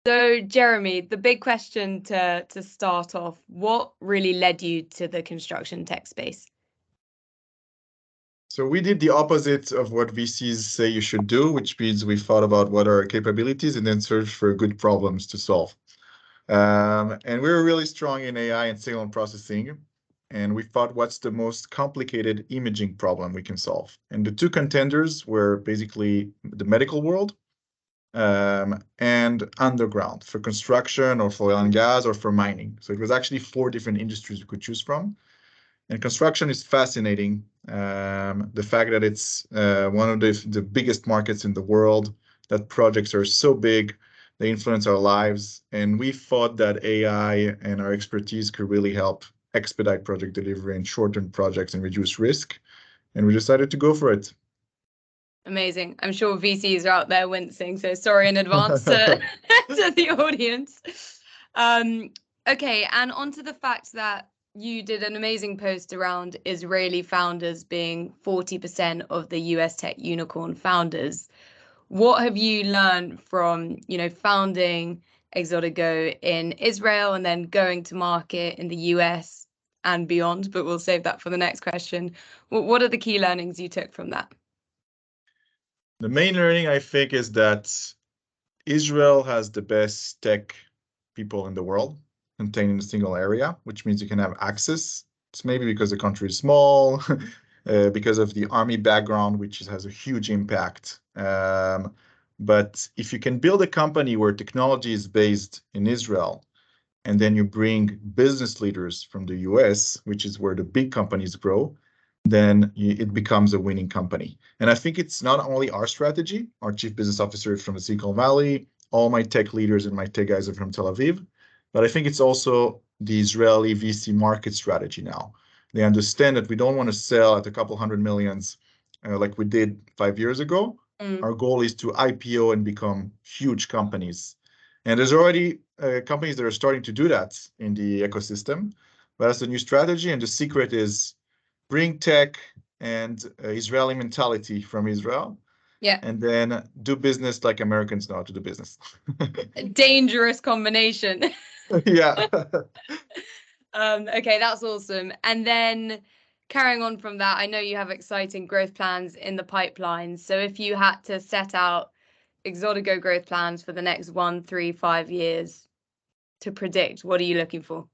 So, Jeremy, the big question to start off, what really led you to the construction tech space? So we did the opposite of what VCs say you should do, which means we thought about what are our capabilities and then searched for good problems to solve. And we were really strong in AI and signal processing. And we thought, what's the most complicated imaging problem we can solve? And the two contenders were basically the medical world and underground for construction or for oil and gas or for mining. So it was actually 4 different industries we could choose from. And construction is fascinating. The fact that it's one of the biggest markets in the world, that projects are so big, they influence our lives. And we thought that AI and our expertise could really help expedite project delivery and shorten projects and reduce risk. And we decided to go for it. Amazing. I'm sure VCs are out there wincing, so sorry in advance to the audience. Okay, and onto the fact that you did an amazing post around Israeli founders being 40% of the US tech unicorn founders. What have you learned from, founding Exodigo in Israel and then going to market in the US and beyond? But we'll save that for the next question. What are the key learnings you took from that? The main learning, I think, is that Israel has the best tech people in the world contained in a single area, which means you can have access. It's maybe because the country is small, because of the army background, which has a huge impact. But if you can build a company where technology is based in Israel, and then you bring business leaders from the US, which is where the big companies grow, then it becomes a winning company. And I think it's not only our strategy. Our chief business officer is from the Silicon Valley. All my tech leaders and my tech guys are from Tel Aviv. But I think it's also the Israeli VC market strategy now. They understand that we don't want to sell at a couple hundred millions like we did 5 years ago. Our goal is to IPO and become huge companies. And there's already companies that are starting to do that in the ecosystem. But that's the new strategy. And the secret is bring tech and Israeli mentality from Israel. Yeah. And then do business like Americans know how to do business. A dangerous combination. Yeah. Okay, that's awesome. And then carrying on from that, I know you have exciting growth plans in the pipeline. So if you had to set out Exodigo growth plans for the next 1, 3, 5 years to predict, what are you looking for?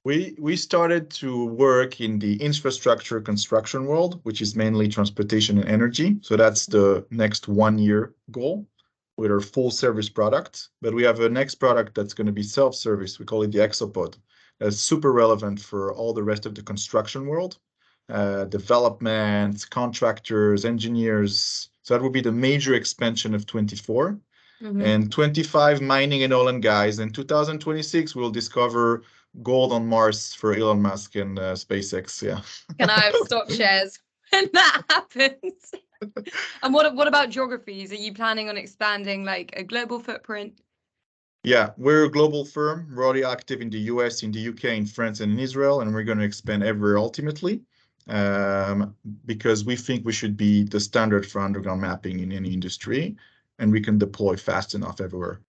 We started to work in the infrastructure construction world, which is mainly transportation and energy. So that's the next 1 year goal with our full service product. But we have a next product that's going to be self-service. We call it the Exopod. That's super relevant for all the rest of the construction world, development, contractors, engineers. So that will be the major expansion of 24. And 25 mining and oil and gas. And 2026, we'll discover gold on Mars for Elon Musk and SpaceX. Yeah. Can I have stock shares when that happens? And what about geographies? Are you planning on expanding like a global footprint? Yeah, we're a global firm. We're already active in the US, in the UK, in France, and in Israel, and we're going to expand everywhere ultimately because we think we should be the standard for underground mapping in any industry, and we can deploy fast enough everywhere.